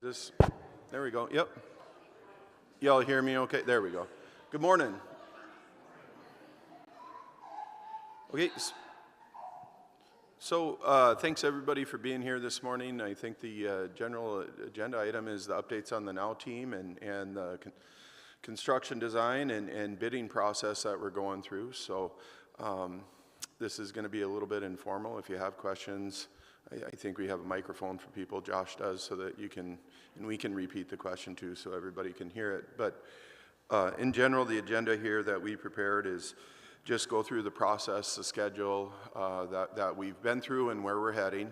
This, there we go. Yep. Y'all hear me okay? There we go. Good morning. Okay. So thanks everybody for being here this morning. I think the general agenda item is the updates on the NOW team and the construction design and bidding process that we're going through. So this is going to be a little bit informal. If you have questions, I think we have a microphone for people, Josh does, so that you can, and we can repeat the question too so everybody can hear it. But in general, the agenda here that we prepared is just go through the process, the schedule that we've been through and where we're heading.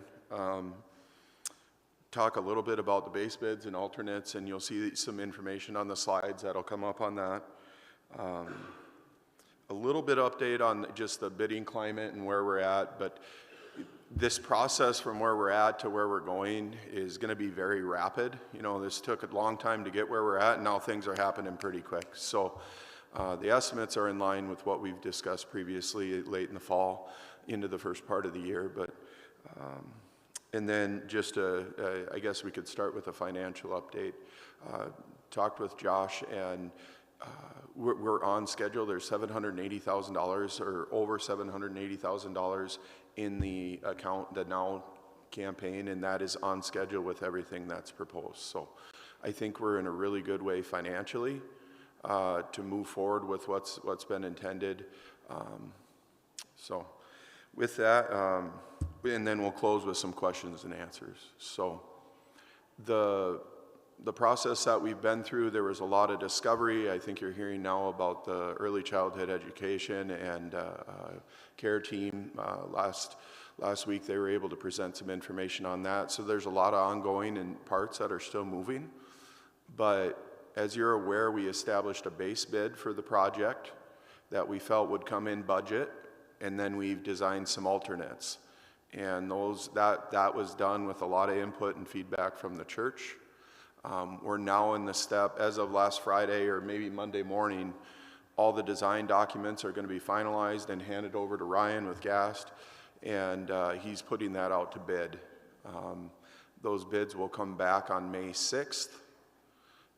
Talk a little bit about the base bids and alternates, and you'll see some information on the slides that'll come up on that. A little bit update on just the bidding climate and where we're at, but this process from where we're at to where we're going is going to be very rapid. You know, this took a long time to get where we're at, and now things are happening pretty quick. So the estimates are in line with what we've discussed previously late in the fall into the first part of the year. But and then just I guess we could start with a financial update. Talked with Josh, and we're on schedule. There's $780,000 or over $780,000 in the account, the NOW campaign, and that is on schedule with everything that's proposed. So I think we're in a really good way financially to move forward with what's been intended. So with that, and then we'll close with some questions and answers. So the process that we've been through, there was a lot of discovery. I think you're hearing now about the early childhood education and care team. Last week they were able to present some information on that. So there's a lot of ongoing and parts that are still moving. But as you're aware, we established a base bid for the project that we felt would come in budget, and then we've designed some alternates. And that was done with a lot of input and feedback from the church. We're now in the step, as of last Friday or maybe Monday morning, all the design documents are going to be finalized and handed over to Ryan with GAST, and he's putting that out to bid. Those bids will come back on May 6th,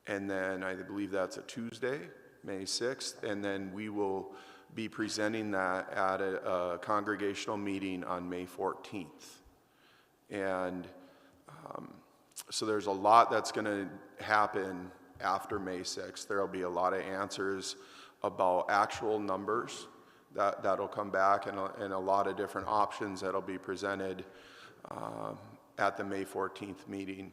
and then I believe that's a Tuesday, May 6th, and then we will be presenting that at a congregational meeting on May 14th. And so there's a lot that's going to happen after May 6th. There'll be a lot of answers about actual numbers that'll come back, and a lot of different options that'll be presented at the May 14th meeting.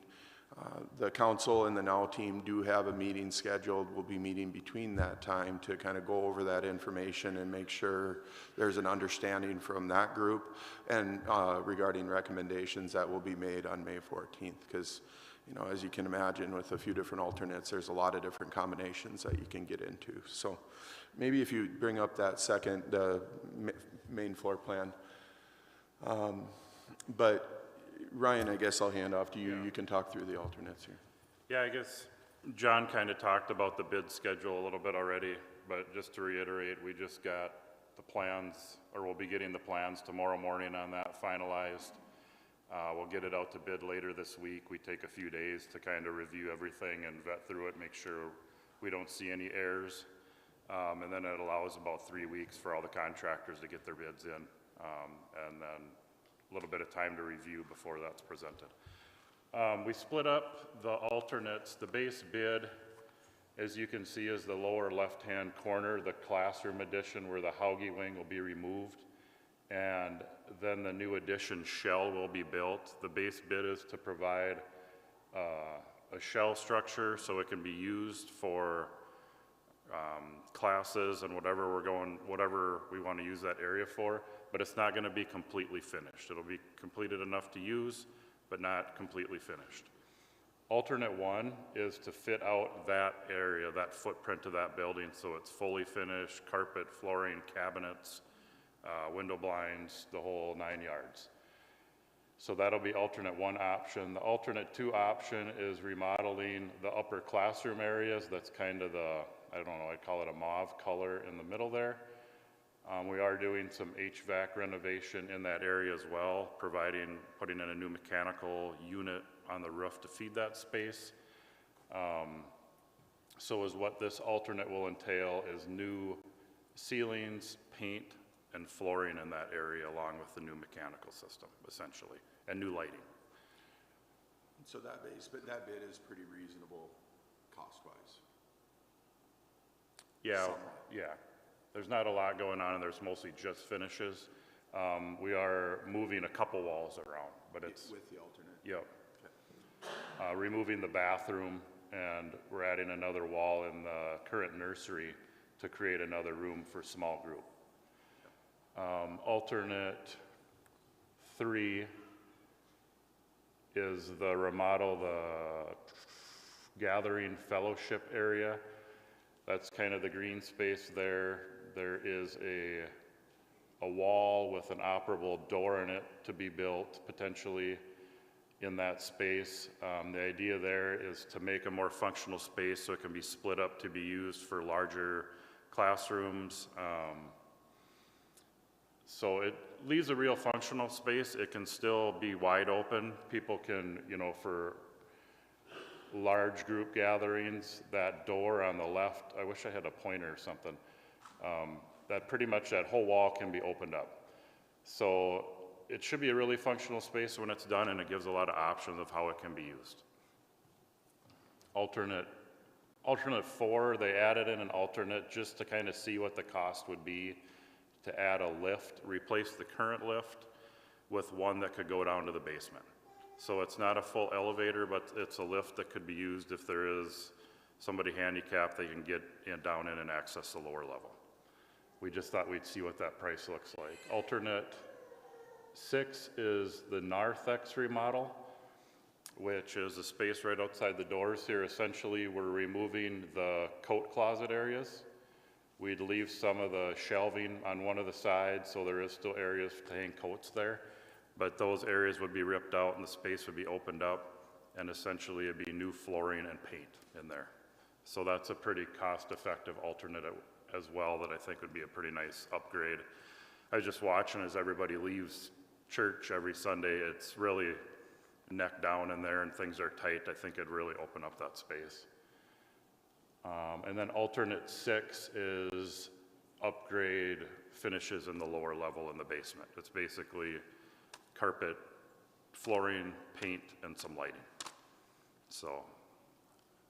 The council and the NOW team do have a meeting scheduled. We'll be meeting between that time to kind of go over that information and make sure there's an understanding from that group and regarding recommendations that will be made on May 14th. Because, you know, as you can imagine, with a few different alternates, there's a lot of different combinations that you can get into. So maybe if you bring up that second main floor plan. But Ryan, I guess I'll hand off to you. Yeah. You can talk through the alternates here. Yeah, I guess John kind of talked about the bid schedule a little bit already, but just to reiterate, we just got the plans, or we'll be getting the plans tomorrow morning on that finalized. We'll get it out to bid later this week. We take a few days to kind of review everything and vet through it, make sure we don't see any errors. And then it allows about 3 weeks for all the contractors to get their bids in. And then a little bit of time to review before that's presented. We split up the alternates. The base bid, as you can see, is the lower left-hand corner, the classroom addition where the Hauge wing will be removed, and then the new addition shell will be built. The base bid is to provide a shell structure so it can be used for classes and whatever we want to use that area for. But it's not going to be completely finished. It'll be completed enough to use, but not completely finished. Alternate one is to fit out that area, that footprint of that building, so it's fully finished, carpet, flooring, cabinets, window blinds, the whole 9 yards. So that'll be alternate one option. The alternate two option is remodeling the upper classroom areas. That's kind of the, I don't know, I'd call it a mauve color in the middle there. We are doing some HVAC renovation in that area as well, putting in a new mechanical unit on the roof to feed that space. So is what this alternate will entail is new ceilings, paint, and flooring in that area along with the new mechanical system, essentially, and new lighting. So that bid is pretty reasonable cost-wise. Yeah, Somewhat. yeah. There's not a lot going on, and there's mostly just finishes. We are moving a couple walls around, but it's, With the alternate? yep. Okay. Removing the bathroom, and we're adding another wall in the current nursery to create another room for small group. Alternate 3 is the remodel, the gathering fellowship area. That's kind of the green space there. There is a wall with an operable door in it to be built potentially in that space. The idea there is to make a more functional space so it can be split up to be used for larger classrooms. So it leaves a real functional space. It can still be wide open. People can, for large group gatherings, that door on the left, I wish I had a pointer or something, that whole wall can be opened up. So it should be a really functional space when it's done, and it gives a lot of options of how it can be used. Alternate 4, they added in an alternate just to kind of see what the cost would be to add a lift, replace the current lift with one that could go down to the basement. So it's not a full elevator, but it's a lift that could be used if there is somebody handicapped, they can get down in and access the lower level. We just thought we'd see what that price looks like. Alternate 6 is the Narthex remodel, which is a space right outside the doors here. Essentially, we're removing the coat closet areas. We'd leave some of the shelving on one of the sides, so there is still areas to hang coats there. But those areas would be ripped out and the space would be opened up, and essentially it'd be new flooring and paint in there. So that's a pretty cost-effective alternate as well that I think would be a pretty nice upgrade. I was just watching as everybody leaves church every Sunday, it's really neck down in there and things are tight. I think it'd really open up that space. And then alternate 6 is upgrade finishes in the lower level in the basement. It's basically carpet, flooring, paint, and some lighting. So,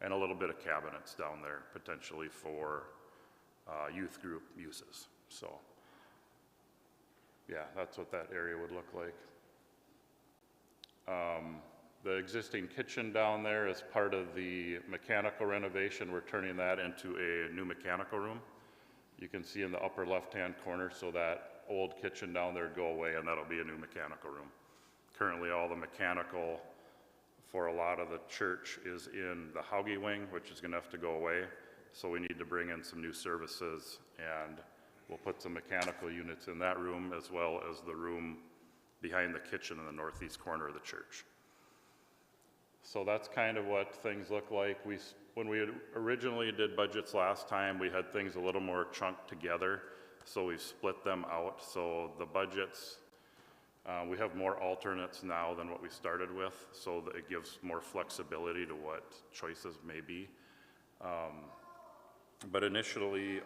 and a little bit of cabinets down there potentially for youth group uses. So, yeah, that's what that area would look like. The existing kitchen down there is part of the mechanical renovation. We're turning that into a new mechanical room. You can see in the upper left-hand corner, so that old kitchen down there go away, and that'll be a new mechanical room. Currently, all the mechanical for a lot of the church is in the Hauge wing, which is gonna have to go away. So we need to bring in some new services, and we'll put some mechanical units in that room as well as the room behind the kitchen in the northeast corner of the church. So that's kind of what things look like. When we originally did budgets last time, we had things a little more chunked together, so we've split them out. So the budgets, we have more alternates now than what we started with, so that it gives more flexibility to what choices may be. But initially,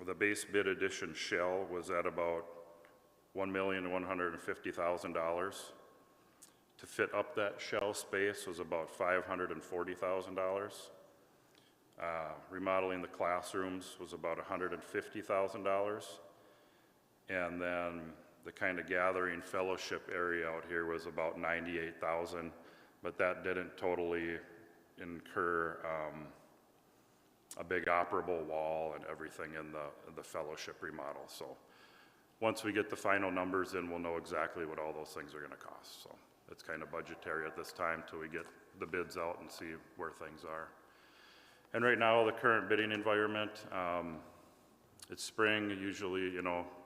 the base bid edition shell was at about $1,150,000. To fit up that shell space was about $540,000. Remodeling the classrooms was about $150,000. And then the kind of gathering fellowship area out here was about $98,000, but that didn't totally incur a big operable wall and everything in the fellowship remodel. So once we get the final numbers in, we'll know exactly what all those things are gonna cost. So it's kind of budgetary at this time till we get the bids out and see where things are. And right now, the current bidding environment, it's spring, usually,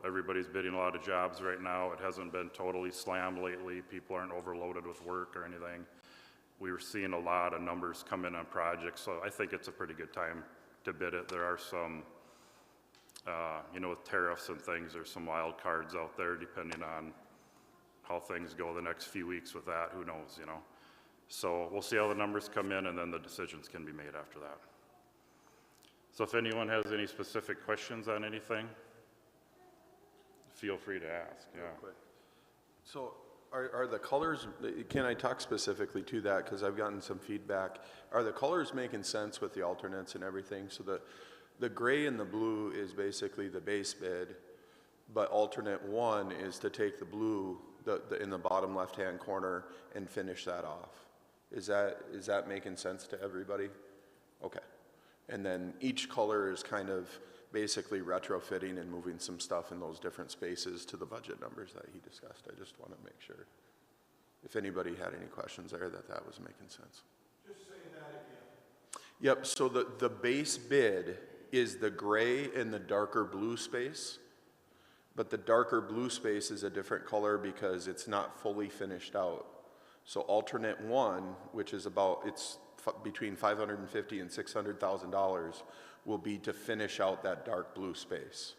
everybody's bidding a lot of jobs right now. It hasn't been totally slammed lately. People aren't overloaded with work or anything. We were seeing a lot of numbers come in on projects, so I think it's a pretty good time to bid it. There are some, with tariffs and things, there's some wild cards out there depending on how things go the next few weeks with that, who knows, So we'll see how the numbers come in, and then the decisions can be made after that. So if anyone has any specific questions on anything, feel free to ask, yeah. So are the colors, can I talk specifically to that? Because I've gotten some feedback. Are the colors making sense with the alternates and everything? So the gray and the blue is basically the base bid, but alternate one is to take the blue in the bottom left-hand corner and finish that off. Is that making sense to everybody? Okay. And then each color is kind of basically retrofitting and moving some stuff in those different spaces to the budget numbers that he discussed. I just want to make sure, if anybody had any questions there, that was making sense. Just say that again. Yep, so the base bid is the gray and the darker blue space, but the darker blue space is a different color because it's not fully finished out. So alternate one, which is between $550,000 and $600,000, will be to finish out that dark blue space.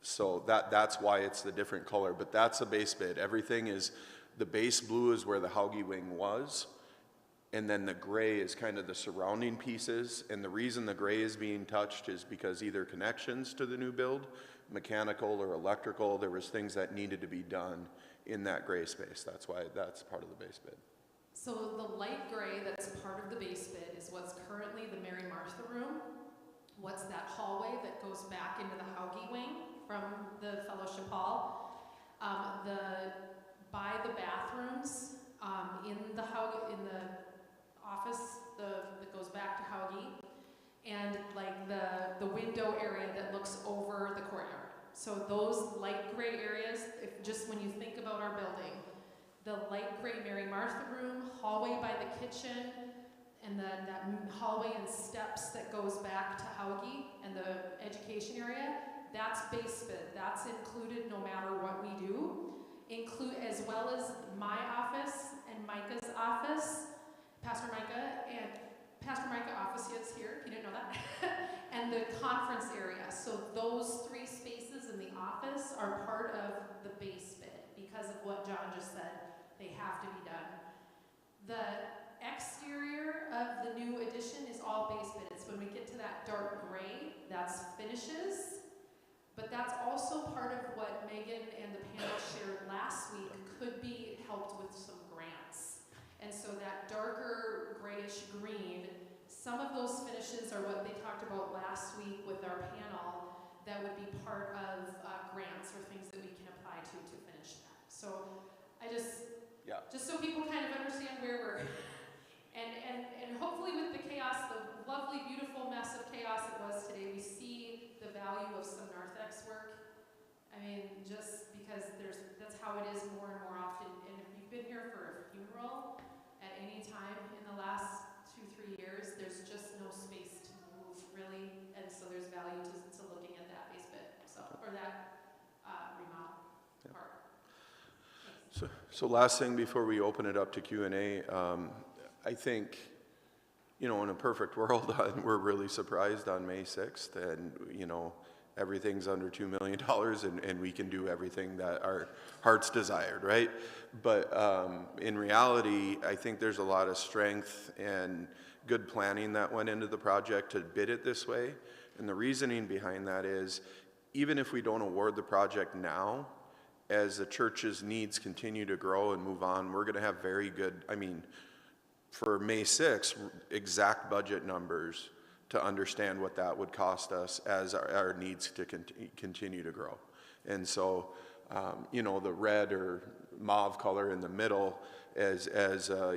So that's why it's the different color, but that's a base bid. Everything is, the base blue is where the Hauge wing was, and then the gray is kind of the surrounding pieces. And the reason the gray is being touched is because either connections to the new build, mechanical or electrical, there was things that needed to be done in that gray space. That's why that's part of the base bid. So the light gray that's part of the base bid is what's currently the Mary Martha room. What's that hallway that goes back into the Hauge wing from the fellowship hall? By the bathrooms in the office that goes back to Hauge, and like the window area that looks over the courtyard. So those light gray areas, just when you think about our building, the light gray Mary Martha room, hallway by the kitchen, and then that hallway and steps that goes back to Hauge and the education area, that's base bid. That's included no matter what we do. As well as my office and Micah's office, Pastor Micah office is here, if you didn't know that, and the conference area. So those three spaces in the office are part of the base bid because of what John just said. They have to be done. The exterior of the new addition is all base bid. It's when we get to that dark gray, that's finishes. But that's also part of what Megan and the panel shared last week could be helped with some grants. And so that darker grayish green, some of those finishes are what they talked about last week with our panel that would be part of grants or things that we can apply to finish that. So I just so people kind of understand where we're, and hopefully with the chaos, the lovely, beautiful mess of chaos it was today, we see the value of some narthex work. I mean, just because that's how it is more and more often. And if you've been here for a funeral at any time in the last 2-3 years, there's just no space to move really, and so there's value to looking at that base bit, or that remodel part. So last thing before we open it up to Q&A, I think, in a perfect world, we're really surprised on May 6th, and, everything's under $2 million, and we can do everything that our hearts desired, right? But in reality, I think there's a lot of strength and good planning that went into the project to bid it this way. And the reasoning behind that is, even if we don't award the project now, as the church's needs continue to grow and move on, we're going to have very good, for May 6th, exact budget numbers to understand what that would cost us as our needs to continue to grow. And so, the red or mauve color in the middle, as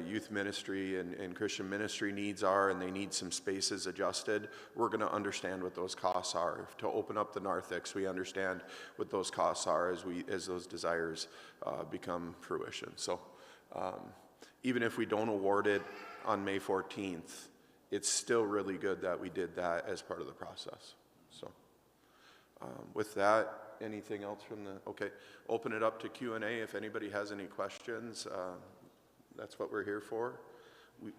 youth ministry and Christian ministry needs are, and they need some spaces adjusted, we're going to understand what those costs are. To open up the narthex, we understand what those costs are as those desires become fruition. So even if we don't award it on May 14th, it's still really good that we did that as part of the process. So with that, anything else from okay, open it up to Q&A if anybody has any questions. That's what we're here for. We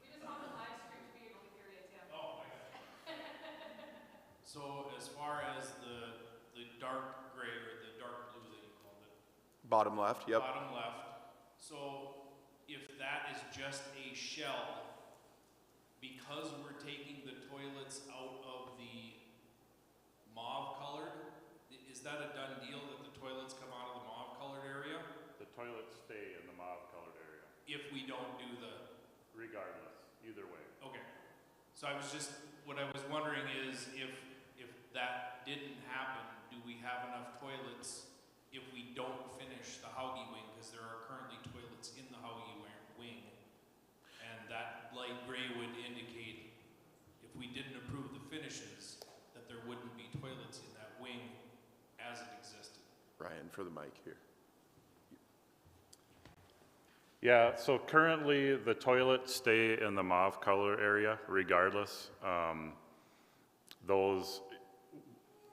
just want the live stream to be able to hear you, Tim. Oh, my God. So as far as the dark gray or the dark blue that you called it, Bottom left, yep. Bottom left. So if that is just a shell, because we're taking the toilets out of the mauve colored, is that a done deal that the toilets come out of the mauve colored area? The toilets stay in the mauve colored area, If we don't do the, regardless, either way. okay. So what I was wondering is if that didn't happen, do we have enough toilets if we don't finish the Hauge wing? Because there are currently toilets in the Hauge wing. And that light gray would indicate if we didn't approve the finishes, that there wouldn't be toilets in that wing as it existed. Ryan, for the mic here. Yeah, so currently the toilets stay in the mauve color area regardless. Those,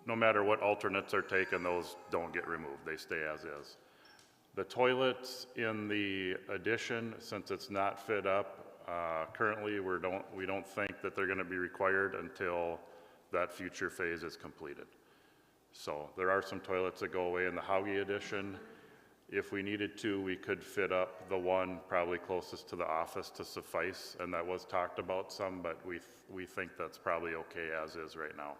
no matter what alternates are taken, those don't get removed, they stay as is. The toilets in the addition, since it's not fit up, currently we don't think that they're gonna be required until that future phase is completed. So there are some toilets that go away in the Hauge addition. If we needed to, we could fit up the one probably closest to the office to suffice, and that was talked about some, but we think that's probably okay as is right now.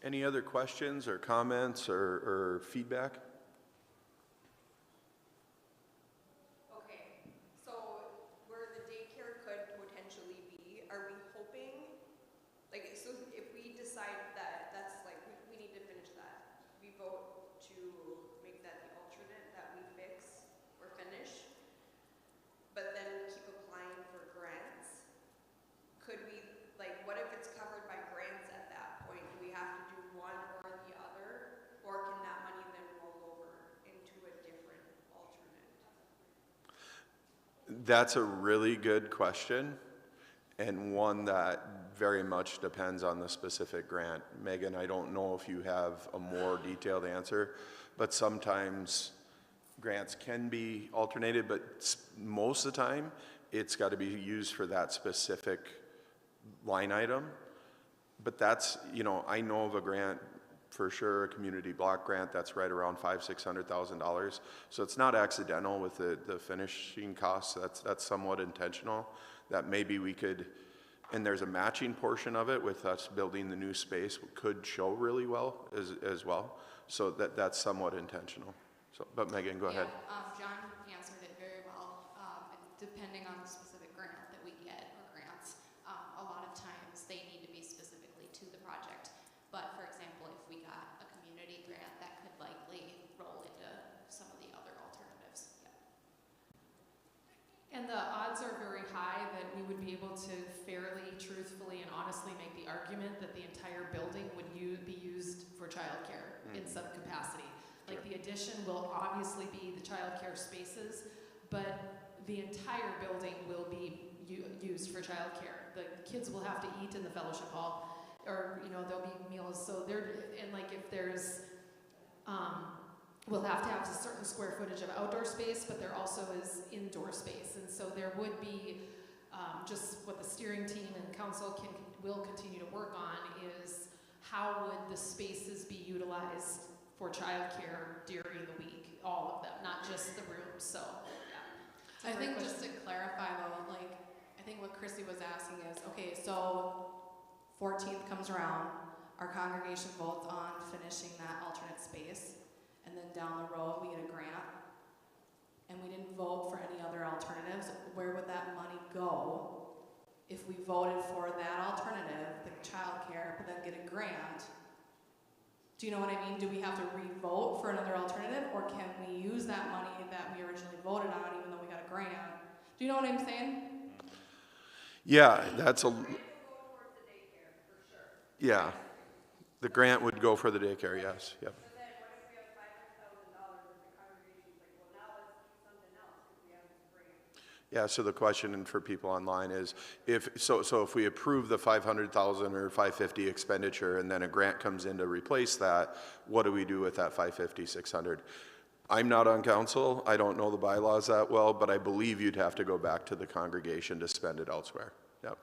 Any other questions or comments or feedback? Okay, so where the daycare could potentially be, are we hoping, like, so if we decide that that's like, we need to finish that, we vote to make that the alternate that we fix or finish, but then keep applying for grants, could we, like, what if it's covered by grants at that point? Do we have to do one or the other, or can that money then roll over into a different alternate? That's a really good question, and one that very much depends on the specific grant. Megan, I don't know if you have a more detailed answer, but sometimes grants can be alternated, but most of the time, it's got to be used for that specific line item. But that's, you know, I know of a grant for sure, a community block grant that's right around $500,000-$600,000. So it's not accidental with the finishing costs. That's somewhat intentional. That maybe we could, and there's a matching portion of it with us building the new space could show really well as well. So that's somewhat intentional. So, but Megan, go ahead. John answered it very well. Depending on the specific grant that we get or grants, a lot of times they need to be specifically to the project. But for example, if we got a community grant, that could likely roll into some of the other alternatives. Yeah. And the odds are very high that we would be able to fairly, truthfully, and honestly make the argument that the entire building would be used for childcare in some capacity. Like the addition will obviously be the childcare spaces, but the entire building will be used for childcare. The kids will have to eat in the fellowship hall, or you know there'll be meals. So and like if there's, we'll have to have a certain square footage of outdoor space, but there also is indoor space, and so there would be just what the steering team and council will continue to work on is how would the spaces be utilized for childcare during the week, all of them, not just the rooms. So, yeah. I think just to clarify though, like, I think what Chrissy was asking is, okay, so 14th comes around, our congregation votes on finishing that alternate space, and then down the road we get a grant, and we didn't vote for any other alternatives. Where would that money go if we voted for that alternative, the childcare, but then get a grant? Do you know what I mean? Do we have to re-vote for another alternative, or can we use that money that we originally voted on even though we got a grant? Do you know what I'm saying? Yeah, yeah. The grant would go for the daycare, yes, yep. But then what if we have $500,000 and the congregation's like, well, now let's do something else because we have this grant? Yeah, so the question for people online is, if we approve the 500,000 or 550 expenditure and then a grant comes in to replace that, what do we do with that 550, 600? I'm not on council, I don't know the bylaws that well, but I believe you'd have to go back to the congregation to spend it elsewhere. Yep.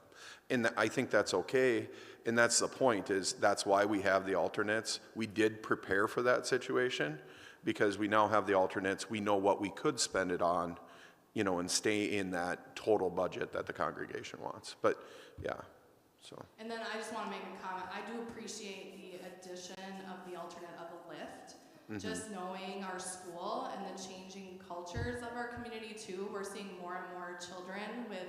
And I think that's okay, and that's the point, is that's why we have the alternates. We did prepare for that situation, because we now have the alternates, we know what we could spend it on, you know, and stay in that total budget that the congregation wants. But, yeah, so. And then I just want to make a comment. I do appreciate the addition of the alternate of a lift. Just knowing our school and the changing cultures of our community too. We're seeing more and more children with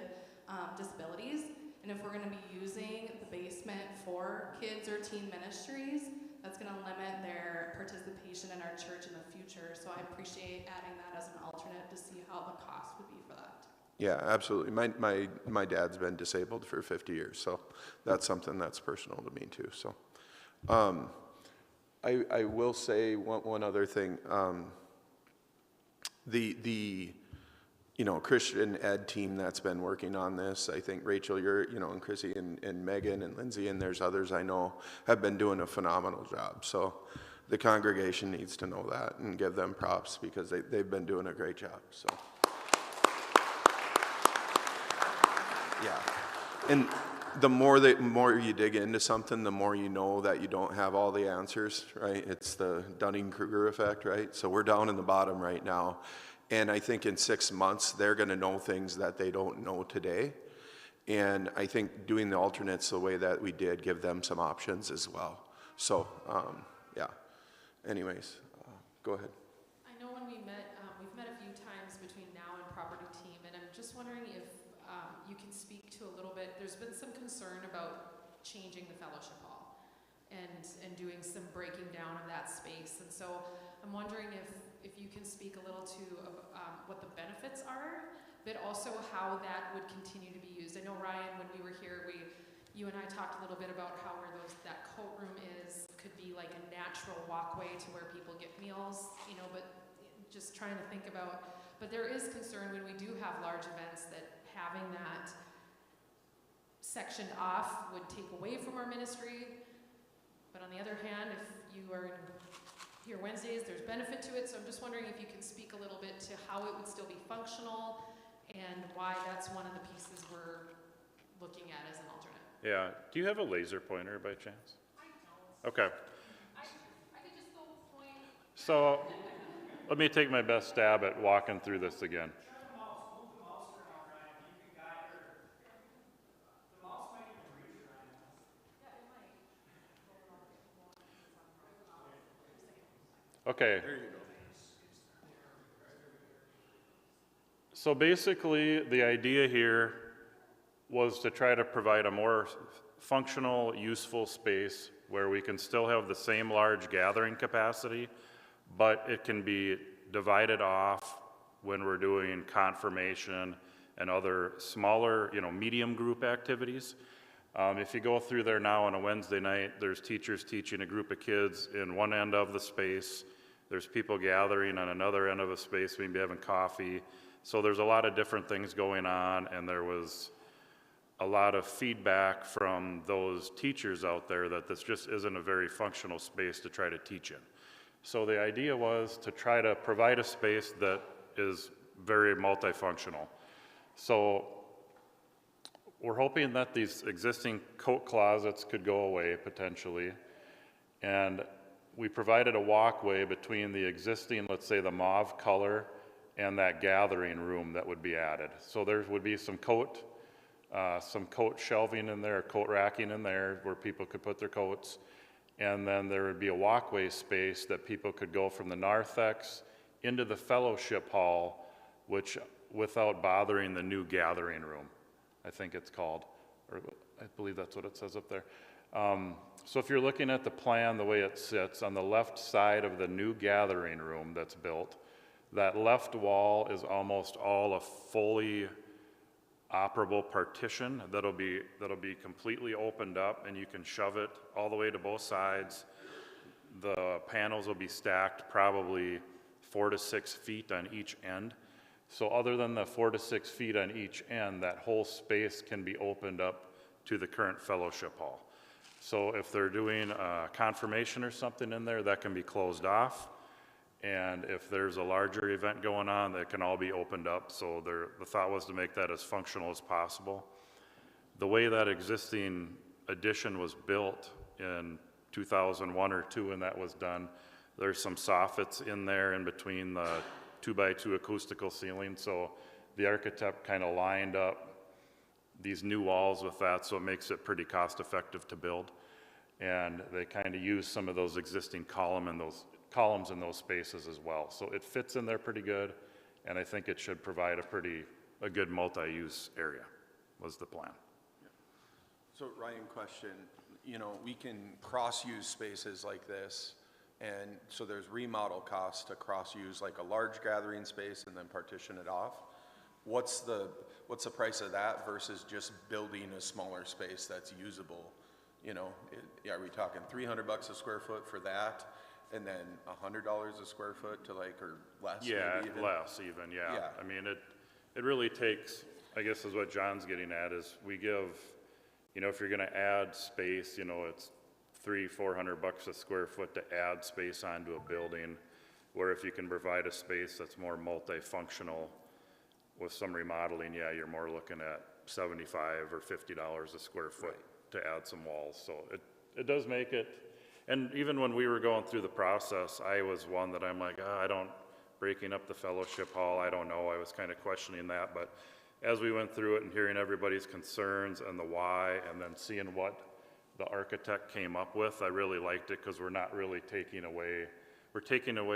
disabilities. And if we're going to be using the basement for kids or teen ministries, that's going to limit their participation in our church in the future. So I appreciate adding that as an alternate to see how the cost would be for that. Yeah, absolutely. My dad's been disabled for 50 years, so that's something that's personal to me too. So, I will say one other thing. The you know, Christian ed team that's been working on this, I think Rachel, you're, you know, and Chrissy and Megan and Lindsay, and there's others I know, have been doing a phenomenal job. So the congregation needs to know that and give them props, because they've been doing a great job. So. Yeah, and the more you dig into something, the more you know that you don't have all the answers, right? It's the Dunning-Kruger effect, right? So we're down in the bottom right now, and I think in 6 months, they're gonna know things that they don't know today. And I think doing the alternates the way that we did give them some options as well. So, yeah, anyways, go ahead. I know when we met, we've met a few times between now and property team, and I'm just wondering if you can speak to a little bit, there's been some concern about changing the fellowship hall and doing some breaking down of that space. And so I'm wondering if you can speak a little to what the benefits are, but also how that would continue to be used. I know, Ryan, when we were here, you and I talked a little bit about how where that coat room could be like a natural walkway to where people get meals, you know, but just trying to think about, but there is concern when we do have large events that having that sectioned off would take away from our ministry. But on the other hand, if you are here Wednesdays, there's benefit to it. So I'm just wondering if you can speak a little bit to how it would still be functional and why that's one of the pieces we're looking at as an alternate. Yeah, do you have a laser pointer by chance? I don't. Okay. I could just go point. So let me take my best stab at walking through this again. Okay. So basically, the idea here was to try to provide a more functional, useful space where we can still have the same large gathering capacity, but it can be divided off when we're doing confirmation and other smaller, you know, medium group activities. If you go through there now on a Wednesday night, there's teachers teaching a group of kids in one end of the space. There's people gathering on another end of a space, maybe having coffee. So there's a lot of different things going on, and there was a lot of feedback from those teachers out there that this just isn't a very functional space to try to teach in. So the idea was to try to provide a space that is very multifunctional. So we're hoping that these existing coat closets could go away potentially, and we provided a walkway between the existing, let's say the mauve color, and that gathering room that would be added. So there would be some coat shelving in there, coat racking in there where people could put their coats, and then there would be a walkway space that people could go from the narthex into the fellowship hall, which without bothering the new gathering room, I think it's called, or I believe that's what it says up there. So if you're looking at the plan, the way it sits, on the left side of the new gathering room that's built, that left wall is almost all a fully operable partition that'll be completely opened up, and you can shove it all the way to both sides. The panels will be stacked probably 4 to 6 feet on each end. So other than the 4 to 6 feet on each end, that whole space can be opened up to the current fellowship hall. So if they're doing a confirmation or something in there, that can be closed off. And if there's a larger event going on, that can all be opened up. So the thought was to make that as functional as possible. The way that existing addition was built in 2001 or 2 when that was done, there's some soffits in there in between the 2x2 acoustical ceiling. So the architect kind of lined up these new walls with that, so it makes it pretty cost effective to build. And they kind of use some of those existing columns in those spaces as well. So it fits in there pretty good, and I think it should provide a good multi-use area, was the plan. So Ryan, question, we can cross-use spaces like this, and so there's remodel costs to cross-use like a large gathering space and then partition it off. What's the price of that versus just building a smaller space that's usable? Are we talking $300 a square foot for that, and then $100 a square foot to or less? Yeah, maybe even? less even, yeah. Yeah. I mean, it really takes, I guess is what John's getting at, is we give, if you're gonna add space, it's $300-400 a square foot to add space onto a building, where if you can provide a space that's more multifunctional with some remodeling, yeah, you're more looking at $75 or $50 a square foot to add some walls. So it does make it, and even when we were going through the process, I was one that I'm like, breaking up the fellowship hall, I don't know, I was kind of questioning that, but as we went through it and hearing everybody's concerns and the why, and then seeing what the architect came up with, I really liked it, because we're not really taking away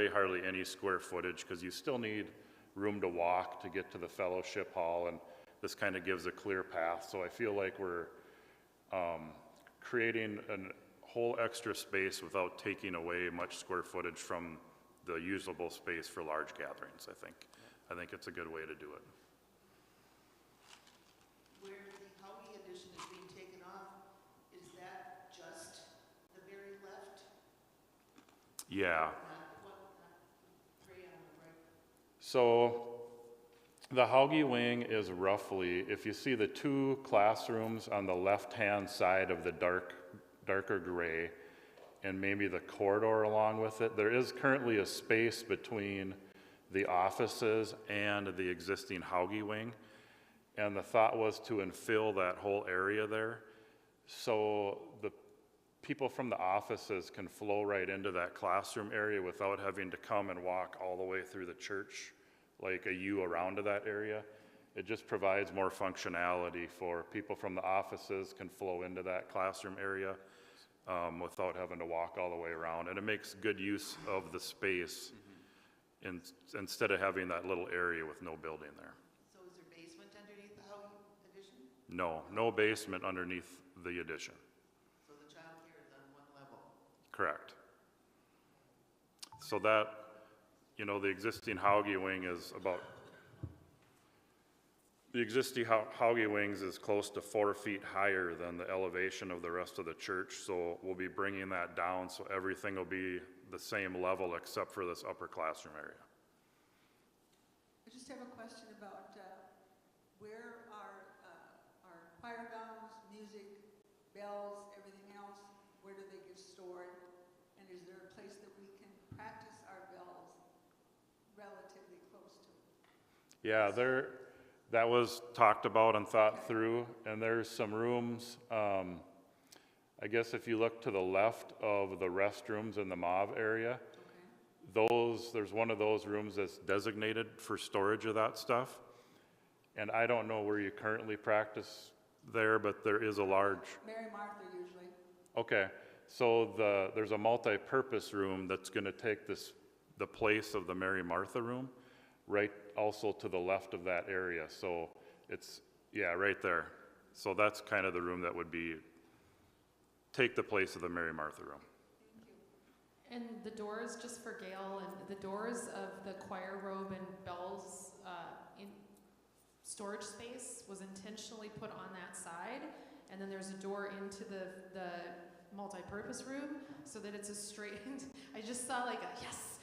hardly any square footage, because you still need room to walk to get to the fellowship hall, and this kind of gives a clear path. So I feel like we're creating a whole extra space without taking away much square footage from the usable space for large gatherings, I think it's a good way to do it. Where the Howgie addition is being taken off, is that just the very left? Yeah. Not Rayon, right? So the Hauge wing is roughly, if you see the 2 classrooms on the left-hand side of the darker gray, and maybe the corridor along with it, there is currently a space between the offices and the existing Hauge wing. And the thought was to infill that whole area there, so the people from the offices can flow right into that classroom area without having to come and walk all the way through the church, like a U around to that area. It just provides more functionality for people from the offices can flow into that classroom area without having to walk all the way around. And it makes good use of the space instead of having that little area with no building there. So is there basement underneath the Howgie addition? No basement underneath the addition. So the child care is on one level? Correct. So that, the existing Hauge wing is the existing Hauge wings is close to 4 feet higher than the elevation of the rest of the church, so we'll be bringing that down so everything will be the same level except for this upper classroom area. I just have a question about where our choir gowns, music, bells, everything else, where do they get stored? And is there a place that we can practice our bells relatively close to? Yeah, that was talked about and thought through, and there's some rooms, I guess if you look to the left of the restrooms in the MAV area, there's one of those rooms that's designated for storage of that stuff. And I don't know where you currently practice there, but there is a large... Mary Martha usually. Okay, so there's a multi-purpose room that's going to take the place of the Mary Martha room, right also to the left of that area. So it's, right there. So that's kind of the room that would take the place of the Mary Martha room. And the doors, just for Gail, and the doors of the choir robe and bells in storage space was intentionally put on that side, and then there's a door into the multi-purpose room so that it's a straight. I just saw like a yes.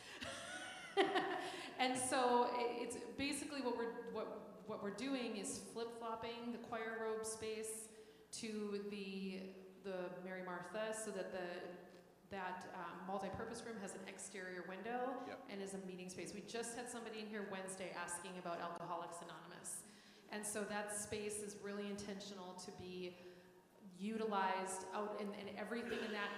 And so it's basically what we're doing is flip-flopping the choir robe space to the Mary Martha, so that that multi-purpose room has an exterior window Yep. and is a meeting space. We just had somebody in here Wednesday asking about Alcoholics Anonymous. And so that space is really intentional to be utilized out, and everything in that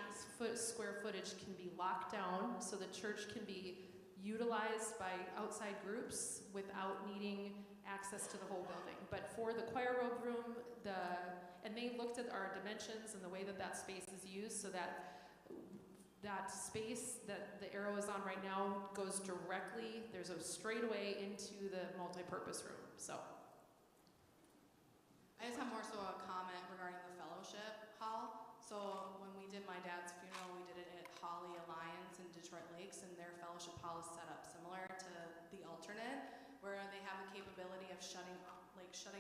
square footage can be locked down so the church can be utilized by outside groups without needing access to the whole building. But for the choir robe room, and they looked at our dimensions and the way that that space is used, so that that space that the arrow is on right now goes directly, there's a straightaway into the multi-purpose room, so. I just have more so a comment regarding the fellowship hall. So when we did my dad's funeral, we did it at Holly Alliance in Detroit Lakes, and their fellowship hall is set up similar to the alternate, where they have a capability of shutting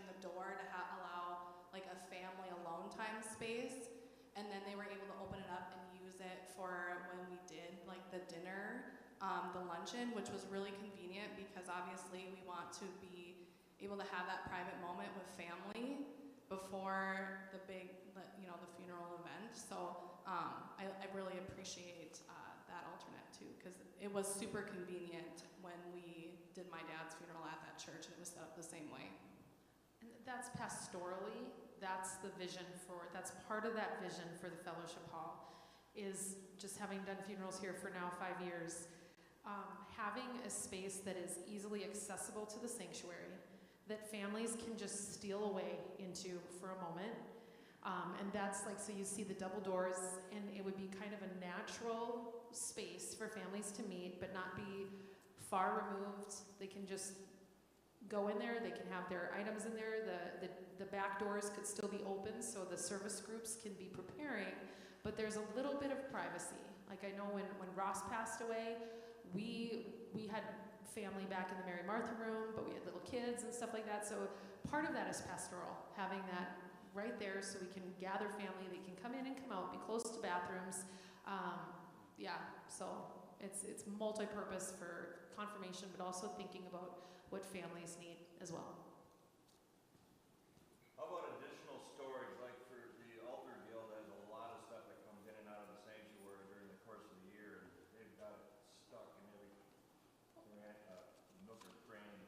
the door to allow like a family alone time space, and then they were able to open it up and use it for when we did like the dinner, the luncheon, which was really convenient because obviously we want to be able to have that private moment with family before the big, the funeral event. So I really appreciate that alternate too, because it was super convenient when we did my dad's funeral at that church, and it was set up the same way. And that's pastorally, that's the vision that's part of that vision for the fellowship hall, is just having done funerals here for now 5 years, having a space that is easily accessible to the sanctuary, that families can just steal away into for a moment. And that's like, so you see the double doors, and it would be kind of a natural space for families to meet, but not be far removed. They can just go in there, they can have their items in there, the back doors could still be open so the service groups can be preparing, but there's a little bit of privacy. Like I know when Ross passed away, we had family back in the Mary Martha room, but we had little kids and stuff like that, so part of that is pastoral, having that right there so we can gather family, they can come in and come out, be close to bathrooms. So it's multi-purpose for confirmation, but also thinking about what families need as well. How about additional storage, like for the Altar Guild has a lot of stuff that comes in and out of the sanctuary during the course of the year, and they've got it stuck in every nook or cranny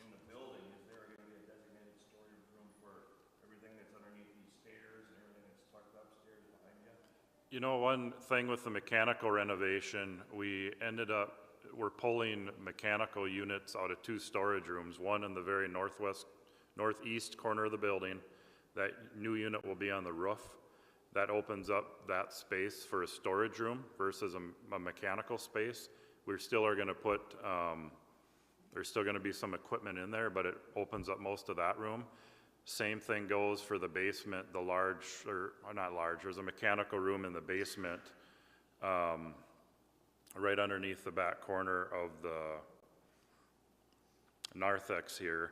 in the building. Is there going to be a designated storage room for everything that's underneath these stairs and everything that's tucked upstairs behind you? You know, one thing with the mechanical renovation, we're pulling mechanical units out of 2 storage rooms, one in the very northeast corner of the building. That new unit will be on the roof. That opens up that space for a storage room versus a mechanical space. We still are going to put, there's still going to be some equipment in there, but it opens up most of that room. Same thing goes for the basement, there's a mechanical room in the basement, right underneath the back corner of the narthex here.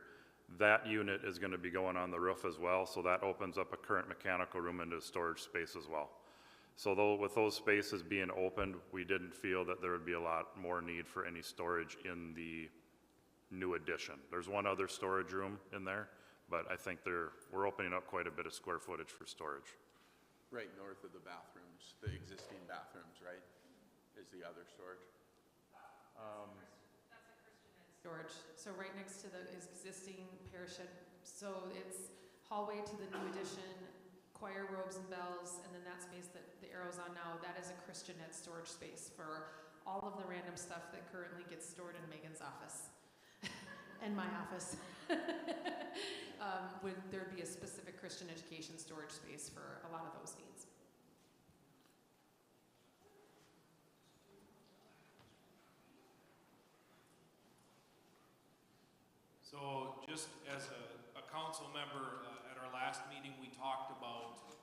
That unit is going to be going on the roof as well, so that opens up a current mechanical room into storage space as well. So with those spaces being opened, we didn't feel that there would be a lot more need for any storage in the new addition. There's one other storage room in there, but I think we're opening up quite a bit of square footage for storage. Right north of the bathrooms, the existing bathrooms, right, is the other storage? Storage, so right next to the existing parish shed, so it's hallway to the new addition, choir robes and bells, and then that space that the arrow's on now, that is a Christian Ed storage space for all of the random stuff that currently gets stored in Megan's office and my office. Would there be a specific Christian education storage space for a lot of those needs? So just as a council member, at our last meeting, we talked about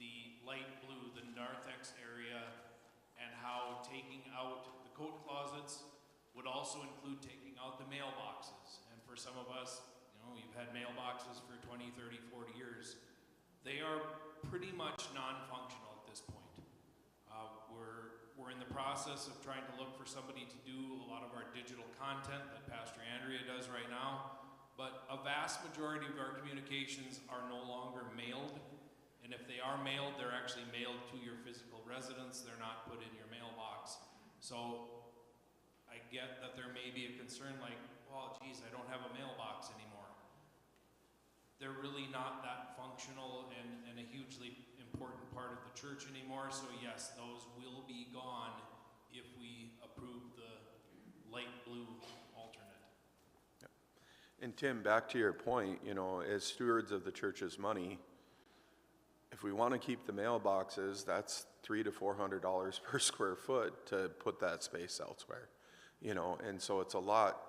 the light blue, the narthex area, and how taking out the coat closets would also include taking out the mailboxes. And for some of us, you've had mailboxes for 20, 30, 40 years. They are pretty much non-functional at this point. We're in the process of trying to look for somebody to do a lot of our digital content that Pastor Andrea does right now, but a vast majority of our communications are no longer mailed And if they are mailed, they're actually mailed to your physical residence, they're not put in your mailbox. So I get that there may be a concern like, well, geez, I don't have a mailbox anymore. They're really not that functional and a hugely important part of the church anymore, so yes, those will be gone if we approve the light blue alternate. And Tim, back to your point, you know, as stewards of the church's money, if we want to keep the mailboxes, that's $300 to $400 per square foot to put that space elsewhere, you know, and so it's a lot.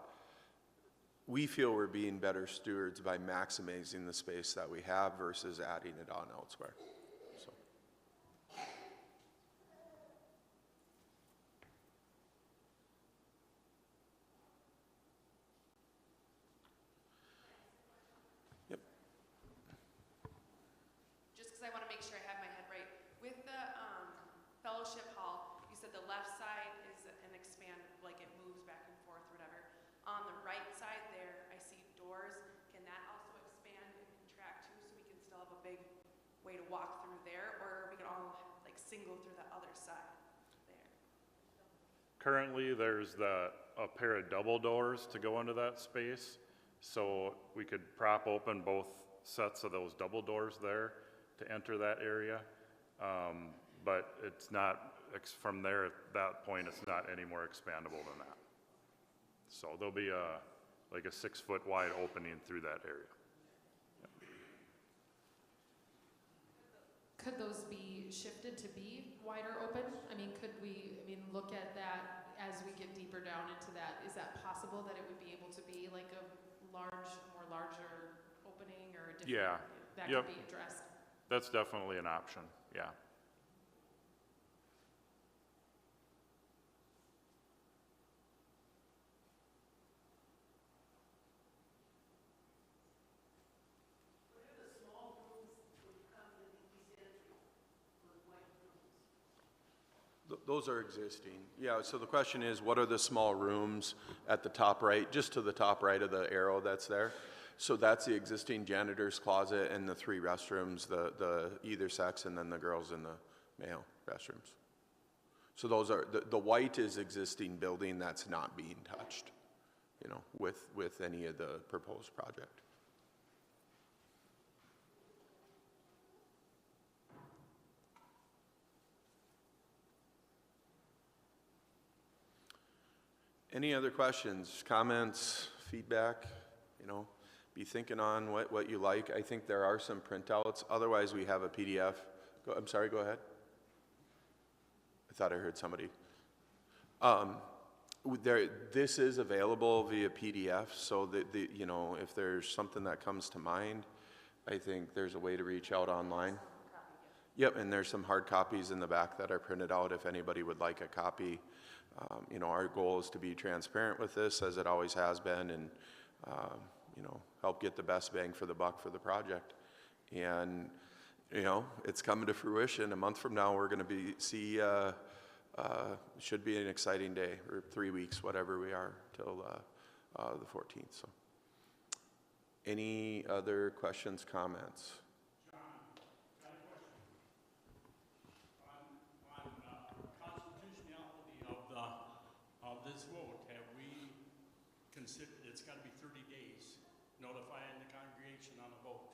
We feel we're being better stewards by maximizing the space that we have versus adding it on elsewhere. So. Yep. Just because I want to make sure I have my head right. With the fellowship hall, you said the left side is an expand, like it moves back and forth, whatever. On the right side there, I see doors. Can that also expand and contract too, so we can still have a big way to walk through there, or we can all like single through the other side there? Currently, there's a pair of double doors to go into that space, so we could prop open both sets of those double doors there to enter that area. But it's not, from there at that point, it's not any more expandable than that. So there'll be like a 6-foot wide opening through that area. Could those be shifted to be wider open? I mean, could we, look at that as we get deeper down into that? Is that possible that it would be able to be like a larger opening or a different? Yeah. That Yep. could be addressed? That's definitely an option, yeah. Those are existing. Yeah, so the question is, what are the small rooms at the top right, just to the top right of the arrow that's there? So that's the existing janitor's closet and the 3 restrooms, the either sex, and then the girls in the male restrooms. So those are, the white is existing building that's not being touched, you know, with any of the proposed project. Any other questions, comments, feedback? You know, be thinking on what you like. I think there are some printouts. Otherwise, we have a PDF. I'm sorry, go ahead. I thought I heard somebody. This is available via PDF, so that you know, if there's something that comes to mind, I think there's a way to reach out online. Yep, and there's some hard copies in the back that are printed out if anybody would like a copy. You know, our goal is to be transparent with this, as it always has been, and you know, help get the best bang for the buck for the project. And you know, it's coming to fruition. A month from now, we're going to should be an exciting day, or 3 weeks, whatever we are, till the 14th. So, any other questions, comments? This vote, have we considered, it's got to be 30 days, notifying the congregation on a vote.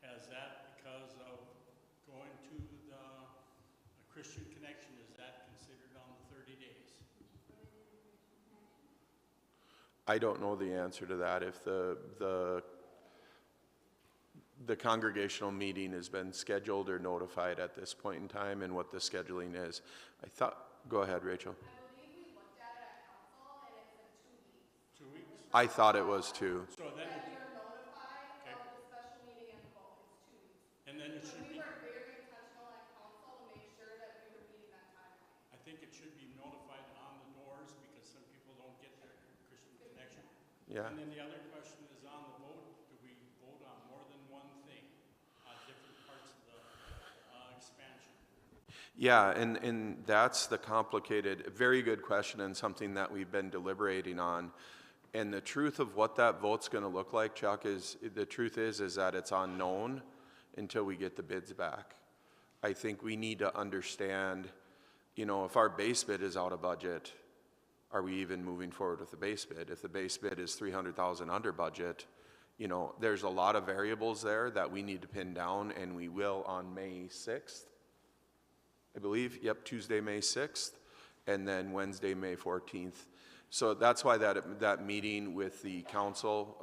Has that, because of going to the Christian Connection, is that considered on the 30 days? I don't know the answer to that. If the congregational meeting has been scheduled or notified at this point in time, and what the scheduling is. Go ahead, Rachel. I thought it was 2. So then, You're notified of the special meeting and the vote, it's 2 weeks. and then it So should we be, were very intentional at council to make sure that we were meeting that timeline. I think it should be notified on the doors, because some people don't get their Christian Connection. Yeah. And then the other question is on the vote, do we vote on more than one thing, on different parts of the expansion? Yeah, and that's the complicated, very good question, and something that we've been deliberating on. And the truth of what that vote's going to look like, Chuck, is that it's unknown. until we get the bids back. I think we need to understand, you know, if our base bid is out of budget, are we even moving forward with the base bid? If the base bid is 300,000 under budget, you know, there's a lot of variables there that we need to pin down, and we will on May 6th, I believe. Yep, Tuesday, May 6th, and then Wednesday, May 14th. So that's why that meeting with the council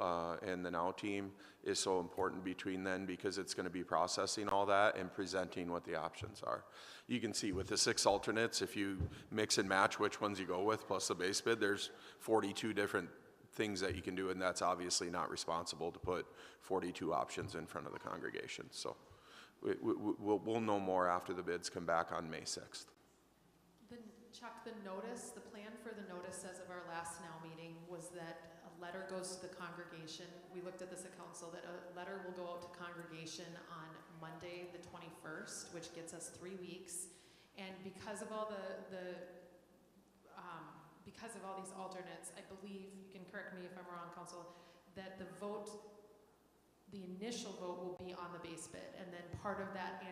and the NOW team is so important between then, because it's going to be processing all that and presenting what the options are. You can see with the 6 alternates, if you mix and match which ones you go with plus the base bid, there's 42 different things that you can do, and that's obviously not responsible to put 42 options in front of the congregation. So we'll know more after the bids come back on May 6th. Chuck, the plan for the notice as of our last NOW meeting was that a letter goes to the congregation. We looked at this at council, that a letter will go out to congregation on Monday, the 21st, which gets us 3 weeks. And because of all because of all these alternates, I believe, you can correct me if I'm wrong, council, that the initial vote will be on the base bid, and then part of that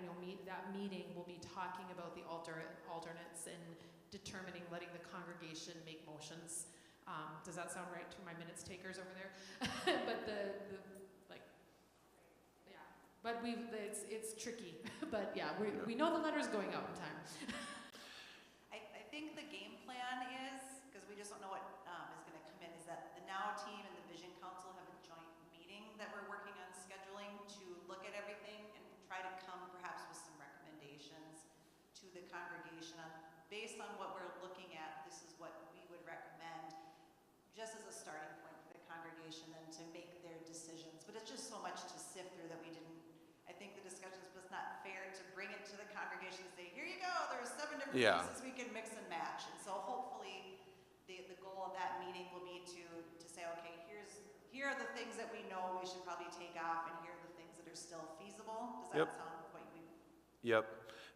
meeting will be talking about the alternates and determining, letting the congregation make motions. Does that sound right to my minutes takers over there? But it's tricky. But yeah, we know the letter's going out in time. I think the game plan is, because we just don't know what is going to come in, is that the NOW team and the Vision Council have a joint meeting that we're working on scheduling to look at everything and try to come perhaps with some recommendations to the congregation on, based on what we're looking at, this is what we would recommend, just as a starting point for the congregation then to make their decisions. But it's just so much to sift through that we didn't, I think the discussions was not fair to bring it to the congregation and say, here you go, there's 7 different pieces we can mix and match. And so hopefully the goal of that meeting will be to say, okay, here are the things that we know we should probably take off, and here are the things that are still feasible. Does that sound what we? Yep.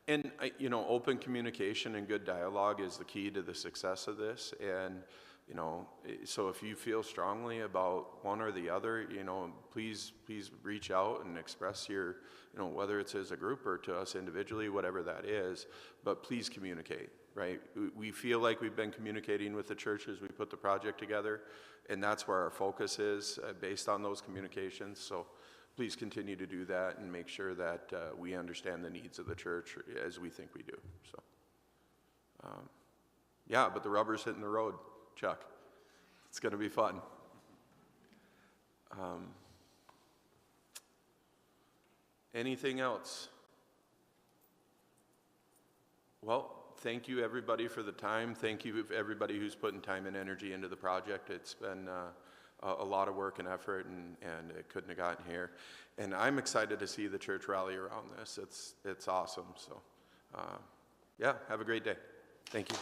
And, you know, open communication and good dialogue is the key to the success of this. And, you know, so if you feel strongly about one or the other, you know, please reach out and express your, you know, whether it's as a group or to us individually, whatever that is, but please communicate, right? We feel like we've been communicating with the church as we put the project together, and that's where our focus is based on those communications. So please continue to do that and make sure that we understand the needs of the church as we think we do. So, yeah, but the rubber's hitting the road, Chuck. It's going to be fun. Anything else? Well, thank you everybody for the time. Thank you everybody who's putting time and energy into the project. It's been a lot of work and effort, and it couldn't have gotten here. And I'm excited to see the church rally around this. It's awesome. So, yeah, have a great day. Thank you.